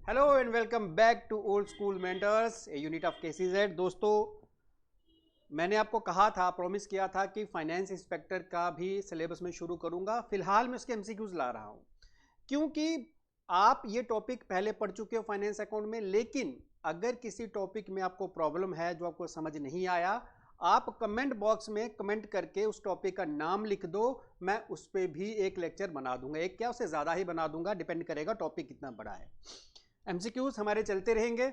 Hello and welcome back to Old School Mentors, a unit of KCZ. दोस्तों, मैंने आपको कहा था, प्रॉमिस किया था कि फाइनेंस इंस्पेक्टर का भी सिलेबस में शुरू करूंगा। फिलहाल मैं उसके एमसीक्यूज ला रहा हूं क्योंकि आप ये टॉपिक पहले पढ़ चुके हो फाइनेंस अकाउंट में, लेकिन अगर किसी टॉपिक में आपको प्रॉब्लम है जो आपको समझ नहीं आया, आप कमेंट बॉक्स में कमेंट करके उस टॉपिक का नाम लिख दो। मैं उस पर भी एक लेक्चर बना दूंगा, एक क्या उससे ज़्यादा ही बना दूंगा, डिपेंड करेगा टॉपिक कितना बड़ा है। एमसीक्यूज हमारे चलते रहेंगे।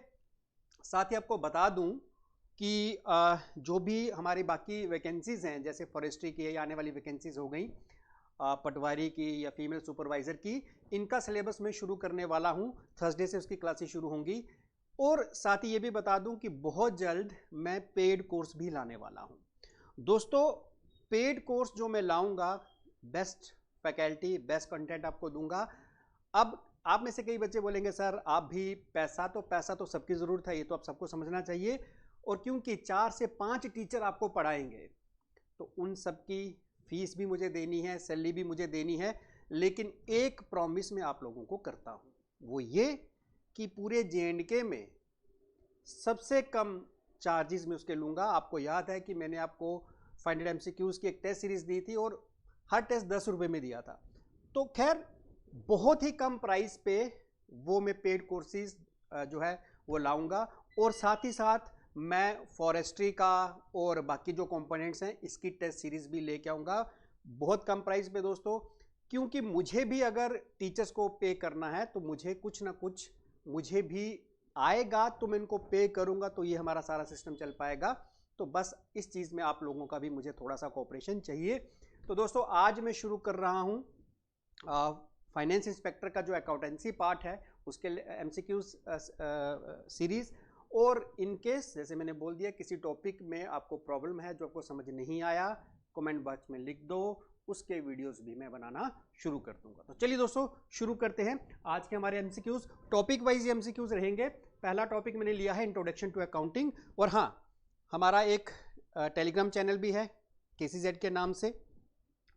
साथ ही आपको बता दूं कि जो भी हमारी बाकी वैकेंसीज हैं, जैसे फॉरेस्ट्री की आने वाली वैकेंसीज हो गई, पटवारी की या फीमेल सुपरवाइजर की, इनका सिलेबस मैं शुरू करने वाला हूं। थर्सडे से उसकी क्लासेस शुरू होंगी। और साथ ही ये भी बता दूं कि बहुत जल्द मैं पेड कोर्स भी लाने वाला हूं। दोस्तों, पेड कोर्स जो मैं लाऊंगा, बेस्ट फैकल्टी, बेस्ट कंटेंट आपको दूंगा। अब आप में से कई बच्चे बोलेंगे सर आप भी, पैसा तो सबकी ज़रूरत है, ये तो आप सबको समझना चाहिए। और क्योंकि 4 से 5 टीचर आपको पढ़ाएंगे तो उन सब की फीस भी मुझे देनी है, सैलरी भी मुझे देनी है। लेकिन एक प्रॉमिस मैं आप लोगों को करता हूँ, वो ये कि पूरे JNK में सबसे कम चार्जेस में उसके लूँगा। आपको याद है कि मैंने आपको 500 MCQs की एक टेस्ट सीरीज़ दी थी और हर टेस्ट 10 रुपये में दिया था। तो खैर, बहुत ही कम प्राइस पे वो मैं पेड कोर्सेज जो है वो लाऊंगा। और साथ ही साथ मैं फॉरेस्ट्री का और बाकी जो कंपोनेंट्स हैं इसकी टेस्ट सीरीज भी लेके आऊँगा बहुत कम प्राइस पे दोस्तों। क्योंकि मुझे भी अगर टीचर्स को पे करना है तो मुझे कुछ ना कुछ मुझे भी आएगा, तो मैं इनको पे करूँगा, तो ये हमारा सारा सिस्टम चल पाएगा। तो बस इस चीज़ में आप लोगों का भी मुझे थोड़ा सा कोऑपरेशन चाहिए। तो दोस्तों, आज मैं शुरू कर रहा हूँ फाइनेंस इंस्पेक्टर का जो अकाउंटेंसी पार्ट है उसके MCQs सीरीज। और इनकेस जैसे मैंने बोल दिया, किसी टॉपिक में आपको प्रॉब्लम है जो आपको समझ नहीं आया, कमेंट बॉक्स में लिख दो, उसके वीडियोस भी मैं बनाना शुरू कर दूंगा। तो चलिए दोस्तों, शुरू करते हैं आज के हमारे MCQs। टॉपिक वाइज MCQs रहेंगे। पहला टॉपिक मैंने लिया है इंट्रोडक्शन टू अकाउंटिंग। और हाँ, हमारा एक टेलीग्राम चैनल भी है KCZ के नाम से,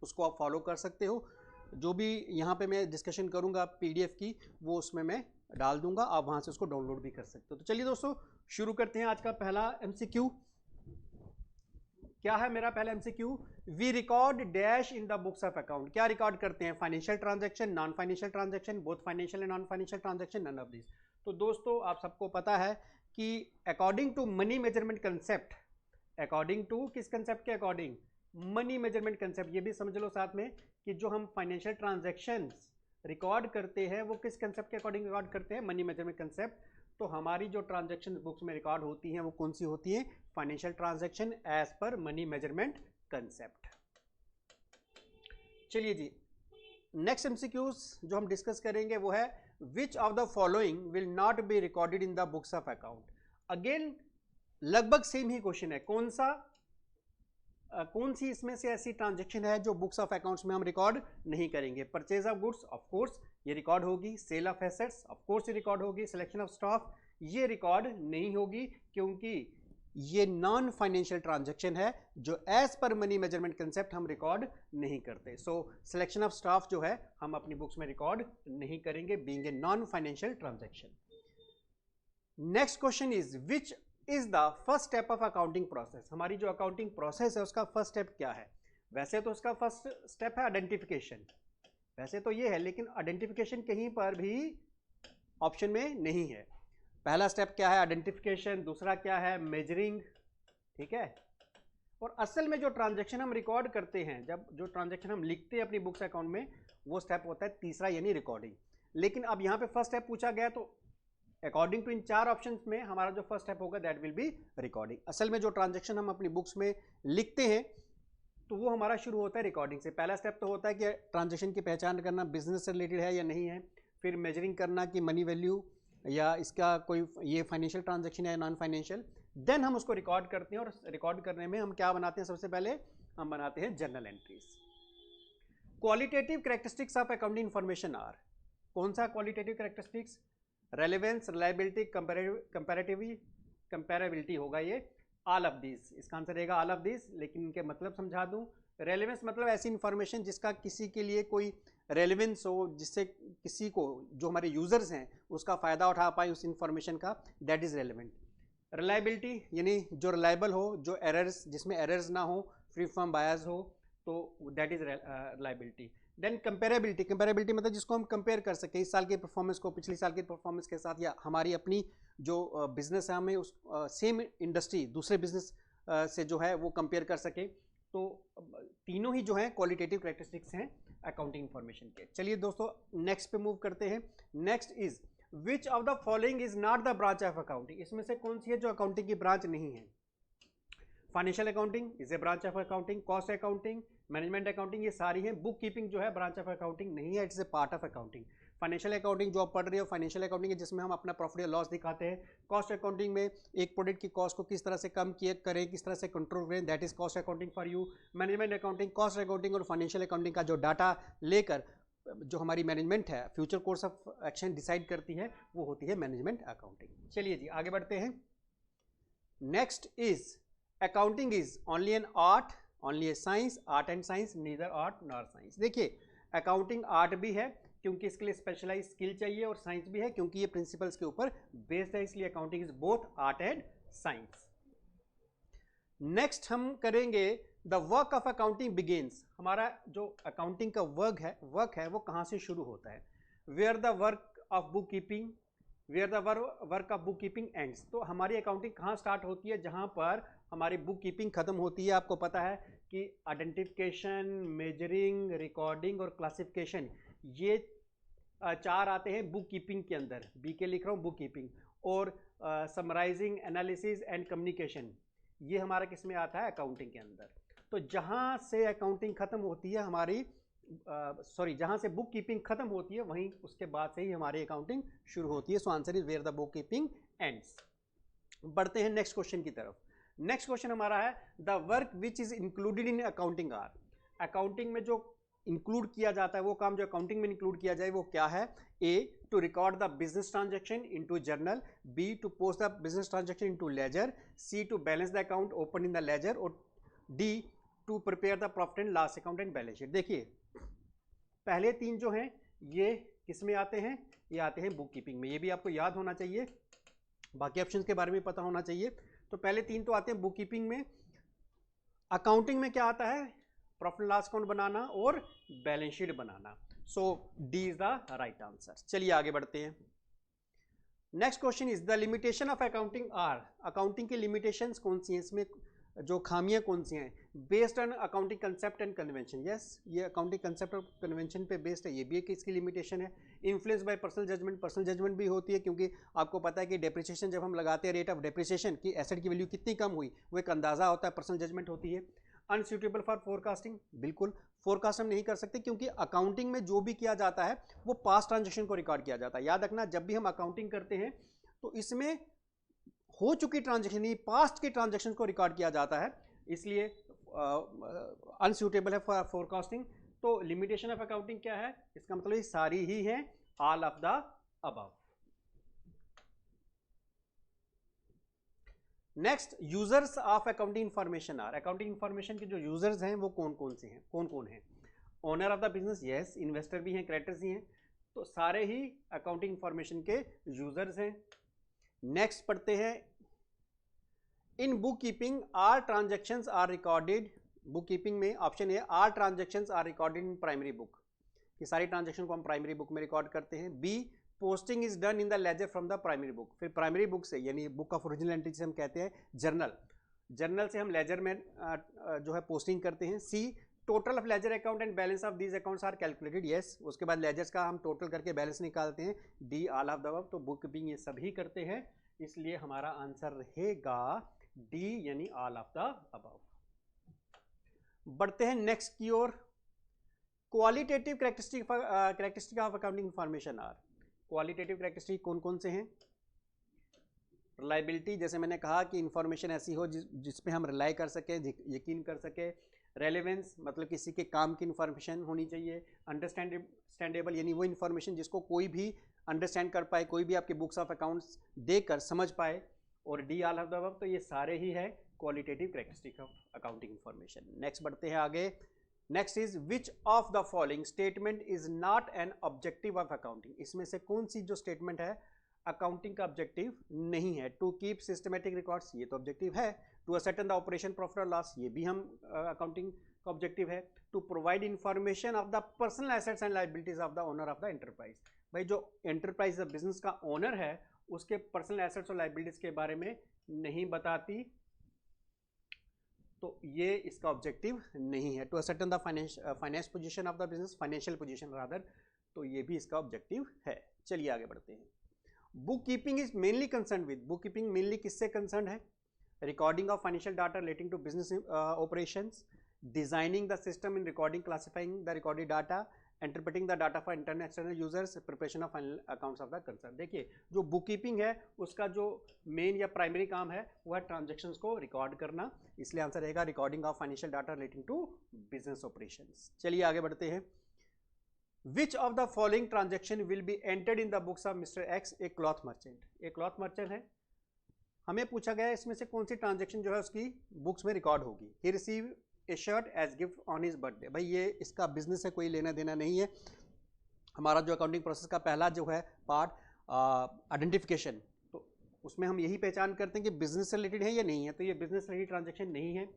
उसको आप फॉलो कर सकते हो। जो भी यहाँ पे मैं डिस्कशन करूँगा PDF की, वो उसमें मैं डाल दूंगा, आप वहाँ से उसको डाउनलोड भी कर सकते हो। तो चलिए दोस्तों, शुरू करते हैं आज का पहला MCQ। क्या है मेरा पहला MCQ? We record dash in the books of account. क्या रिकॉर्ड करते हैं? Financial transaction, non financial transaction, both financial and non financial transaction, none of this. तो दोस्तों, आप सबको पता है कि according to money measurement concept, according to किस कंसेप्ट के अकॉर्डिंग? Money measurement concept. ये भी समझ लो साथ में कि जो हम फाइनेंशियल ट्रांजैक्शंस रिकॉर्ड करते हैं वो किस कंसेप्ट के अकॉर्डिंग रिकॉर्ड करते हैं? Money measurement concept. तो हमारी जो ट्रांजैक्शन बुक्स में रिकॉर्ड होती हैं वो कौन सी होती है? Financial transaction as per money measurement concept. चलिए जी, नेक्स्ट MCQs जो हम डिस्कस करेंगे वो है which of the following will not be recorded in the books of account. Again लगभग सेम ही क्वेश्चन है। कौन सी इसमें से ऐसी ट्रांजैक्शन है जो बुक्स ऑफ अकाउंट्स में हम रिकॉर्ड नहीं करेंगे? Purchase of goods, of course ये रिकॉर्ड होगी। Sale of assets, of course ये रिकॉर्ड होगी। सिलेक्शन ऑफ स्टॉक ये रिकॉर्ड नहीं होगी, क्योंकि ये नॉन फाइनेंशियल ट्रांजैक्शन है जो as per money measurement concept हम रिकॉर्ड नहीं करते। सो सिलेक्शन ऑफ स्टॉक जो है हम अपनी बुक्स में रिकॉर्ड नहीं करेंगे, being a non financial transaction. Next question is which is the first step of accounting process. हमारी जो अकाउंटिंग प्रोसेस है उसका फर्स्ट स्टेप क्या है? वैसे तो उसका फर्स्ट स्टेप है आइडेंटिफिकेशन, वैसे तो ये है, लेकिन आइडेंटिफिकेशन कहीं पर भी ऑप्शन में नहीं है। पहला स्टेप क्या है? आइडेंटिफिकेशन। दूसरा क्या है? मेजरिंग। ठीक है। और असल में जो ट्रांजैक्शन हम रिकॉर्ड करते हैं, जब जो ट्रांजैक्शन हम लिखते हैं अपनी बुक्स अकाउंट में, वो स्टेप होता है तीसरा, यानी रिकॉर्डिंग। लेकिन अब यहाँ पे फर्स्ट स्टेप पूछा गया, तो अकॉर्डिंग टू इन 4 ऑप्शंस में हमारा जो फर्स्ट स्टेप होगा दैट विल बी रिकॉर्डिंग। असल में जो ट्रांजैक्शन हम अपनी बुक्स में लिखते हैं तो वो हमारा शुरू होता है रिकॉर्डिंग से। पहला स्टेप तो होता है कि ट्रांजैक्शन की पहचान करना, बिजनेस से रिलेटेड है या नहीं है। फिर मेजरिंग करना कि मनी वैल्यू या इसका कोई ये फाइनेंशियल ट्रांजैक्शन है या नॉन फाइनेंशियल। देन हम उसको रिकॉर्ड करते हैं, और रिकॉर्ड करने में हम क्या बनाते हैं? सबसे पहले हम बनाते हैं journal entries. Qualitative characteristics of accounting information are. कौन सा qualitative characteristics? Relevance, reliability, comparability होगा ये। ऑल ऑफ दिस, इसका आंसर रहेगा ऑल ऑफ दिस। लेकिन इनके मतलब समझा दूं। रेलेवेंस मतलब ऐसी इंफॉर्मेशन जिसका किसी के लिए कोई रेलिवेंस हो, जिससे किसी को, जो हमारे यूजर्स हैं, उसका फायदा उठा पाए उस इंफॉर्मेशन का, दैट इज रेलिवेंट। रिलायबिलिटी यानी जो रिलायबल हो, जो एरर्स, जिसमें एरर्स ना हो, फ्री फ्रॉम बायस हो, तो that is reliability. Then comparability, comparability मतलब जिसको हम कंपेयर कर सकें इस साल की परफॉर्मेंस को पिछले साल की परफॉर्मेंस के साथ, या हमारी अपनी जो बिजनेस है हमें उस सेम इंडस्ट्री दूसरे बिजनेस से जो है वो कंपेयर कर सके। तो तीनों ही जो है क्वालिटेटिव कैरेक्टरिस्टिक्स हैं अकाउंटिंग इंफॉर्मेशन के। चलिए दोस्तों नेक्स्ट पे मूव करते हैं। Next is which of the following is not the branch of accounting, इसमें से कौन सी है जो अकाउंटिंग की ब्रांच नहीं है। Financial accounting is a branch of accounting, cost accounting, management accounting, ये सारी हैं। बुक कीपिंग जो है ब्रांच ऑफ अकाउंटिंग नहीं है, it's a part of accounting. Financial accounting जो आप पढ़ रहे हो, फाइनेंशियल अकाउंटिंग है जिसमें हम अपना प्रॉफिट या लॉस दिखाते हैं। कॉस्ट अकाउंटिंग में एक प्रोडक्ट की कॉस्ट को किस तरह से कम किए करें, किस तरह से कंट्रोल करें, that is cost accounting for you. Management accounting, cost accounting और फाइनेंशियल अकाउंटिंग का जो डाटा लेकर जो हमारी मैनेजमेंट है, future course of action decide करती है, वो होती है मैनेजमेंट अकाउंटिंग। चलिए जी आगे बढ़ते हैं। Next is accounting is only an art, only A science, art and science, neither art nor science. देखिए अकाउंटिंग आर्ट भी है क्योंकि इसके लिए स्पेशलाइज स्किल चाहिए, और साइंस भी है क्योंकि ये प्रिंसिपल्स के ऊपर बेस्ड है, इसलिए accounting is both art and science. Next हम करेंगे the work of accounting begins. हमारा जो अकाउंटिंग का वर्क है वो कहाँ से शुरू होता है। Where the work of bookkeeping, where the work of bookkeeping ends. तो हमारी अकाउंटिंग कहाँ स्टार्ट होती है, जहाँ पर हमारी बुक कीपिंग खत्म होती है। आपको पता है कि आइडेंटिफिकेशन, मेजरिंग, रिकॉर्डिंग और क्लासिफिकेशन, ये चार आते हैं बुक कीपिंग के अंदर। बी के लिख रहा हूँ बुक कीपिंग। और समराइजिंग, एनालिसिस एंड कम्युनिकेशन, ये हमारा किस में आता है, अकाउंटिंग के अंदर। तो जहाँ से अकाउंटिंग खत्म होती है हमारी, जहाँ से बुक कीपिंग खत्म होती है वहीं उसके बाद से ही हमारी अकाउंटिंग शुरू होती है। So answer is where the bookkeeping ends. बढ़ते हैं नेक्स्ट क्वेश्चन की तरफ। नेक्स्ट क्वेश्चन हमारा है the work which is included in accounting are. Accounting में जो इंक्लूड किया जाता है, वो काम जो अकाउंटिंग में इंक्लूड किया जाए वो क्या है। A to record the business transaction into journal, B to post the business transaction into ledger, C to balance the account open in the ledger, और D to prepare the profit and loss account and balance sheet. देखिए पहले तीन जो हैं ये किस में आते हैं, ये आते हैं बुक कीपिंग में। ये भी आपको याद होना चाहिए, बाकी ऑप्शंस के बारे में पता होना चाहिए। तो पहले तीन तो आते हैं बुक कीपिंग में। अकाउंटिंग में क्या आता है, प्रॉफिट लॉस अकाउंट बनाना और बैलेंस शीट बनाना। So D is the right answer. चलिए आगे बढ़ते हैं। Next question is the limitation of accounting are. Accounting की लिमिटेशंस कौन सी हैं, इसमें जो खामियां कौन सी हैं। Based on accounting concept and convention, yes ये अकाउंटिंग कंसेप्ट और कन्वेंशन पे बेस्ड है, ये भी एक इसकी लिमिटेशन है। Influence by personal judgement, personal judgement भी होती है क्योंकि आपको पता है कि डेप्रिसिएशन जब हम लगाते हैं, रेट ऑफ डेप्रिसिएशन की एसेट की वैल्यू कितनी कम हुई, वो एक अंदाजा होता है, पर्सनल जजमेंट होती है। अनसूटेबल फॉर फोरकास्टिंग, बिल्कुल फोरकास्ट हम नहीं कर सकते क्योंकि अकाउंटिंग में जो भी किया जाता है वो पास्ट ट्रांजेक्शन को रिकॉर्ड किया जाता है। याद रखना जब भी हम अकाउंटिंग करते हैं तो इसमें हो चुकी ट्रांजेक्शन, पास्ट के ट्रांजेक्शन को रिकॉर्ड किया जाता है, इसलिए अनसूटेबल है फॉर फोरकास्टिंग। तो लिमिटेशन ऑफ अकाउंटिंग क्या है, इसका मतलब ये सारी ही है, all of the above. Next users of accounting information are. Accounting information के जो यूजर्स हैं वो कौन कौन से हैं, कौन कौन हैं। Owner of the business, yes investor भी हैं, क्रेडिटर्स भी हैं, तो सारे ही अकाउंटिंग इंफॉर्मेशन के यूजर्स हैं। नेक्स्ट पढ़ते हैं in book keeping are transactions are recorded. Book keeping में option A are transactions are recorded in primary book, ये सारी ट्रांजेक्शन को हम प्राइमरी बुक में रिकॉर्ड करते हैं। B posting is done in the ledger from the primary book, फिर primary book से यानी बुक ऑफ ओरिजिनल एंट्री से हम कहते हैं जर्नल, जर्नल से हम लेजर में जो है पोस्टिंग करते हैं। C total of ledger account and balance of these accounts are calculated, yes उसके बाद लेजर्स का हम टोटल करके बैलेंस निकालते हैं। D all of the above, तो बुक कीपिंग ये सभी करते हैं, इसलिए हमारा आंसर रहेगा डी यानी ऑल ऑफ द अबव। बढ़ते हैं नेक्स्ट की ओर। Qualitative characteristic of accounting information are. Qualitative characteristic कौन कौन से हैं। रिलायबिलिटी, जैसे मैंने कहा कि इंफॉर्मेशन ऐसी हो जिस पे हम रिलाई कर सकें, यकीन कर सके। रेलेवेंस मतलब किसी के काम की इंफॉर्मेशन होनी चाहिए। अंडरस्टैंडेबल यानी वो इंफॉर्मेशन जिसको कोई भी अंडरस्टैंड कर पाए, कोई भी आपके बुक्स ऑफ अकाउंट्स देखकर समझ पाए। और D all of the above, तो ये सारे ही है qualitative characteristic of accounting information. Next बढ़ते हैं आगे। Next is which of the following statement is not an objective of accounting, इसमें से कौन सी जो स्टेटमेंट है अकाउंटिंग का ऑब्जेक्टिव नहीं है। टू कीप सिस्टमेटिक रिकॉर्ड्स, ये तो ऑब्जेक्टिव है। To ascertain the operation profit और लॉस, ये भी हम अकाउंटिंग का ऑब्जेक्टिव है। To provide information of the personal assets and liabilities of the owner of the enterprise, भाई जो एंटरप्राइज बिजनेस का ओनर है उसके पर्सनल एसेट्स और लायबिलिटीज के बारे में नहीं बताती, तो ये इसका ऑब्जेक्टिव नहीं है। To ascertain the finance position of the business, financial position rather, तो ये भी इसका ऑब्जेक्टिव है। चलिए आगे बढ़ते हैं। Bookkeeping is mainly concern with, bookkeeping mainly किससे कंसर्न है? Recording of financial data relating to business operations, designing the system in recording classifying the recorded data, interpreting the data for internal external users, preparation of final accounts of the concern. देखिए जो book keeping है उसका जो main या primary काम है वो है ट्रांजेक्शन्स को रिकॉर्ड करना, इसलिए आंसर रहेगा recording of financial data relating to business operations. चलिए आगे बढ़ते हैं। Which of the following transaction will be entered in the books of Mr. X, a cloth merchant? एक क्लॉथ मर्चेंट है, हमें पूछा गया है इसमें से कौन सी ट्रांजेक्शन जो है उसकी बुक्स में रिकॉर्ड होगी। He received a shirt as gift on his birthday, भाई ये इसका बिजनेस से कोई लेना देना नहीं है। हमारा जो अकाउंटिंग प्रोसेस का पहला जो है पार्ट आइडेंटिफिकेशन, तो उसमें हम यही पहचान करते हैं कि बिजनेस से रिलेटेड है या नहीं है, तो ये बिजनेस रिलेटेड ट्रांजेक्शन नहीं है,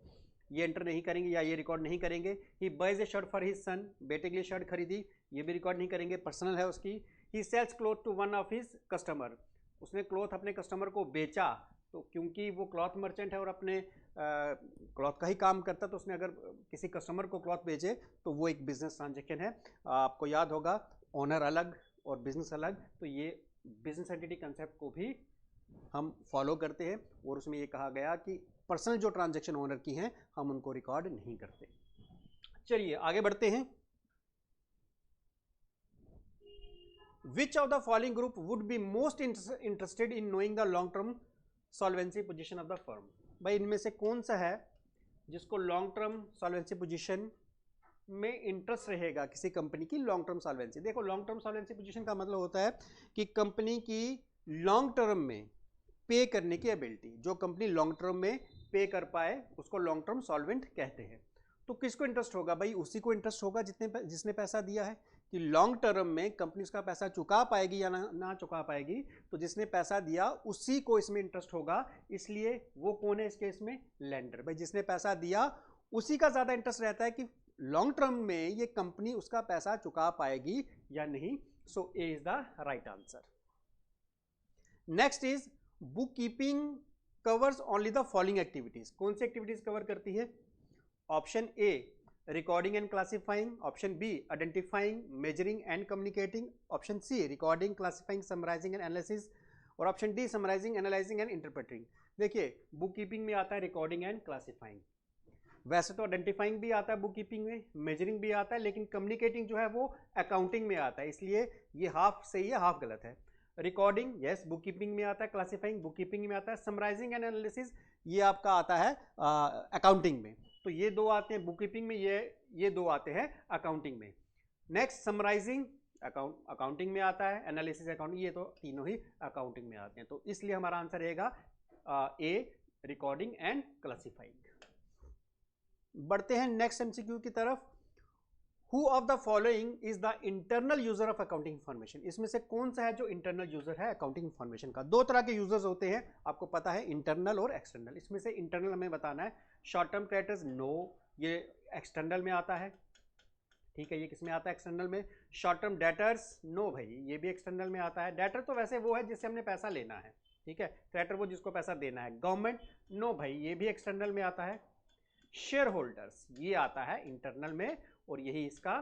ये एंटर नहीं करेंगे या ये रिकॉर्ड नहीं करेंगे। He buys a shirt for his son, बेटे के लिए शर्ट खरीदी, ये भी रिकॉर्ड नहीं करेंगे, पर्सनल है उसकी। He sells cloth to one of his customer, उसने क्लॉथ अपने कस्टमर को बेचा, तो क्योंकि वो क्लॉथ मर्चेंट है और अपने क्लॉथ का ही काम करता, तो उसने अगर किसी कस्टमर को क्लॉथ बेचे तो वो एक बिजनेस ट्रांजेक्शन है। आपको याद होगा ओनर अलग और बिजनेस अलग, तो ये बिजनेस एंटिटी कंसेप्ट को भी हम फॉलो करते हैं और उसमें ये कहा गया कि पर्सनल जो ट्रांजैक्शन ओनर की हैं हम उनको रिकॉर्ड नहीं करते। चलिए आगे बढ़ते हैं। Which of the following group would be most interested in knowing the long term solvency position of the firm, भाई इनमें से कौन सा है जिसको लॉन्ग टर्म सॉल्वेंसी पोजीशन में इंटरेस्ट रहेगा किसी कंपनी की लॉन्ग टर्म सॉल्वेंसी। देखो लॉन्ग टर्म सॉल्वेंसी पोजीशन का मतलब होता है कि कंपनी की लॉन्ग टर्म में पे करने की एबिलिटी, जो कंपनी लॉन्ग टर्म में पे कर पाए उसको लॉन्ग टर्म सॉल्वेंट कहते हैं। तो किसको इंटरेस्ट होगा? भाई उसी को इंटरेस्ट होगा जिसने पैसा दिया है, कि लॉन्ग टर्म में कंपनी उसका पैसा चुका पाएगी या ना चुका पाएगी, तो जिसने पैसा दिया उसी को इसमें इंटरेस्ट होगा। इसलिए वो कौन है इस केस में? लेंडर। भाई जिसने पैसा दिया उसी का ज्यादा इंटरेस्ट रहता है कि लॉन्ग टर्म में ये कंपनी उसका पैसा चुका पाएगी या नहीं। So A is the right answer. Next is book keeping covers only the following activities, कौन सी एक्टिविटीज कवर करती है? Option A recording and classifying, option B identifying, measuring and communicating, option C recording, classifying, summarising and analysis, और option D summarising, analysing and interpreting. देखिए book keeping में आता है recording and classifying, वैसे तो identifying भी आता है बुक कीपिंग में, मेजरिंग भी आता है, लेकिन कम्युनिकेटिंग जो है वो अकाउंटिंग में आता है, इसलिए ये हाफ सही है हाफ गलत है। रिकॉर्डिंग यस बुक कीपिंग में आता है, क्लासिफाइंग बुक कीपिंग में आता है, समराइजिंग एंड एनालिसिस ये आपका आता है अकाउंटिंग में। तो ये दो आते हैं बुक कीपिंग में, ये दो आते हैं अकाउंटिंग में। नेक्स्ट समराइजिंग अकाउंटिंग में आता है, एनालिसिस अकाउंटिंग, ये तो तीनों ही अकाउंटिंग में आते हैं। तो इसलिए हमारा आंसर रहेगा ए रिकॉर्डिंग एंड क्लासिफाइंग। बढ़ते हैं नेक्स्ट एमसीक्यू की तरफ। Who of the following is the internal user of accounting information? इसमें से कौन सा है जो इंटरनल यूजर है अकाउंटिंग इंफॉर्मेशन का? दो तरह के यूजर्स होते हैं, आपको पता है, इंटरनल और एक्सटर्नल। इसमें से इंटरनल हमें बताना है। शॉर्ट टर्म क्रेडिटर्स नो, ये एक्सटर्नल में आता है, ठीक है, ये किस में आता है? एक्सटर्नल में। शॉर्ट टर्म डेटर्स नो भाई, ये भी एक्सटर्नल में आता है। डेटर तो वैसे वो है जिससे हमने पैसा लेना है, ठीक है, क्रेडिटर वो जिसको पैसा देना है। गवर्नमेंट नो भाई, ये भी एक्सटर्नल में आता है। शेयर होल्डर्स ये आता है इंटरनल में, और यही इसका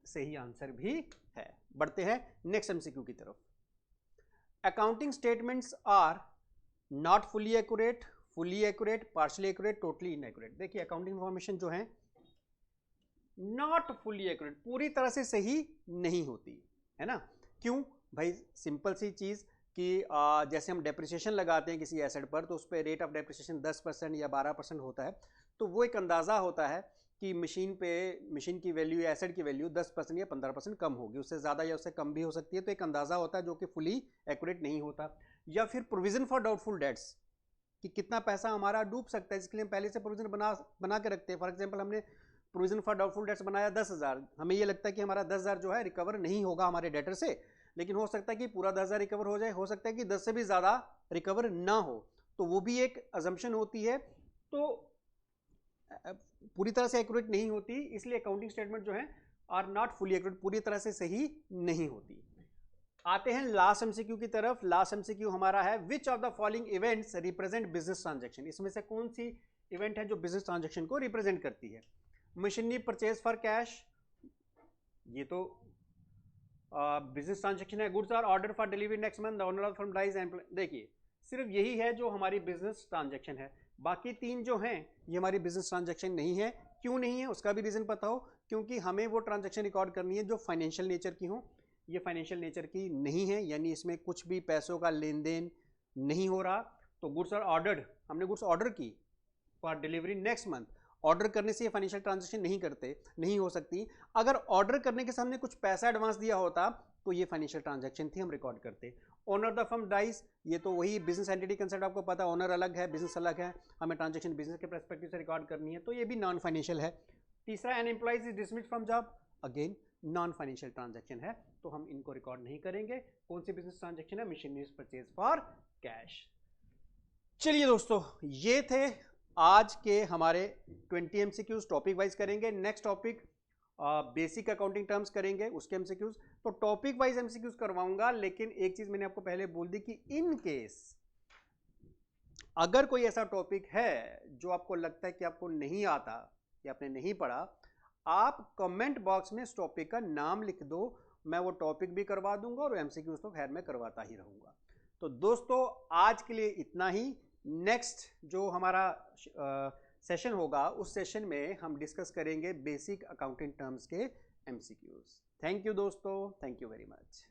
सही आंसर भी है। बढ़ते हैं नेक्स्ट एमसीक्यू की तरफ। Accounting statements are not fully accurate, fully accurate, partially accurate, totally inaccurate. देखिए अकाउंटिंग इंफॉर्मेशन जो है नॉट फुली एक्यूरेट, पूरी तरह से सही नहीं होती है ना। क्यों भाई? सिंपल सी चीज कि जैसे हम डेप्रिसिएशन लगाते हैं किसी एसेट पर, तो उस पर रेट ऑफ डेप्रिसिएशन 10% या 12% होता है, तो वो एक अंदाज़ा होता है कि मशीन की वैल्यू या एसेट की वैल्यू 10% या 15% कम होगी, उससे ज़्यादा या उससे कम भी हो सकती है। तो एक अंदाज़ा होता है जो कि फुली एक्यूरेट नहीं होता। या फिर प्रोविजन फॉर डाउटफुल डेट्स, कि कितना पैसा हमारा डूब सकता है, इसके लिए हम पहले से प्रोविजन बना के रखते हैं। फॉर एग्जाम्पल हमने प्रोविजन फॉर डाउटफुल डेट्स बनाया 10,000, हमें ये लगता है कि हमारा 10,000 जो है रिकवर नहीं होगा हमारे डेटर से, लेकिन हो सकता है कि पूरा 10,000 रिकवर हो जाए, हो सकता है कि 10 से भी ज़्यादा रिकवर ना हो, तो वो भी एक अजम्पशन होती है, तो पूरी तरह से एक्यूरेट नहीं होती, इसलिए अकाउंटिंग स्टेटमेंट जो है आर नॉट फुली एक्यूरेट, पूरी तरह से सही नहीं होती। आते हैं लास्ट एमसीक्यू की तरफ। लास्ट एमसीक्यू हमारा है which of the following events represent business transaction, इसमें से कौन सी इवेंट है जो बिजनेस ट्रांजैक्शन को रिप्रेजेंट करती है। मशीनरी परचेज फॉर कैश, ये तो बिजनेस ट्रांजैक्शन है। Goods are order for delivery next month, the owner of firm dies employ, देखिए सिर्फ यही है जो हमारी बिजनेस ट्रांजैक्शन है, बाकी तीन जो हैं ये हमारी बिजनेस ट्रांजैक्शन नहीं है। क्यों नहीं है उसका भी रीजन पता हो, क्योंकि हमें वो ट्रांजैक्शन रिकॉर्ड करनी है जो फाइनेंशियल नेचर की हो, ये फाइनेंशियल नेचर की नहीं है, यानी इसमें कुछ भी पैसों का लेन देन नहीं हो रहा। तो गुड्स आर ऑर्डर्ड, हमने गुड्स ऑर्डर की for delivery next month, order करने से ये फाइनेंशियल ट्रांजैक्शन नहीं हो सकती। अगर ऑर्डर करने के सामने कुछ पैसा एडवांस दिया होता तो ये फाइनेंशियल ट्रांजैक्शन थी, हम रिकॉर्ड करते। ओनर द फर्म डाइज, ये तो वही बिजनेस एंटिटी कंसेप्ट आपको पता, ओनर अलग है बिजनेस अलग है, हमें ट्रांजैक्शन बिजनेस के पर्सपेक्टिव से रिकॉर्ड करनी है, तो ये भी नॉन फाइनेंशियल है। तीसरा, an employees is dismissed from job, again non financial transaction है, तो हम इनको रिकॉर्ड नहीं करेंगे। कौन सी बिजनेस ट्रांजैक्शन है, मशीनरीज परचेज फॉर कैश। चलिए दोस्तों, ये थे आज के हमारे 20 एमसीक्यूज, टॉपिक वाइज करेंगे। Next topic basic accounting terms करेंगे, उसके एमसीक्यूज, तो टॉपिक वाइज एमसीक्यूज करवाऊंगा। लेकिन एक चीज मैंने आपको पहले बोल दी कि इन केस अगर कोई ऐसा टॉपिक है जो आपको लगता है कि आपको नहीं आता या आपने नहीं पढ़ा, आप कमेंट बॉक्स में इस टॉपिक का नाम लिख दो, मैं वो टॉपिक भी करवा दूंगा और एमसीक्यूज तो खैर मैं करवाता ही रहूंगा। तो दोस्तों आज के लिए इतना ही। नेक्स्ट जो हमारा सेशन होगा उस सेशन में हम डिस्कस करेंगे बेसिक अकाउंटिंग टर्म्स के एमसीक्यूज। थैंक यू दोस्तों, थैंक यू वेरी मच।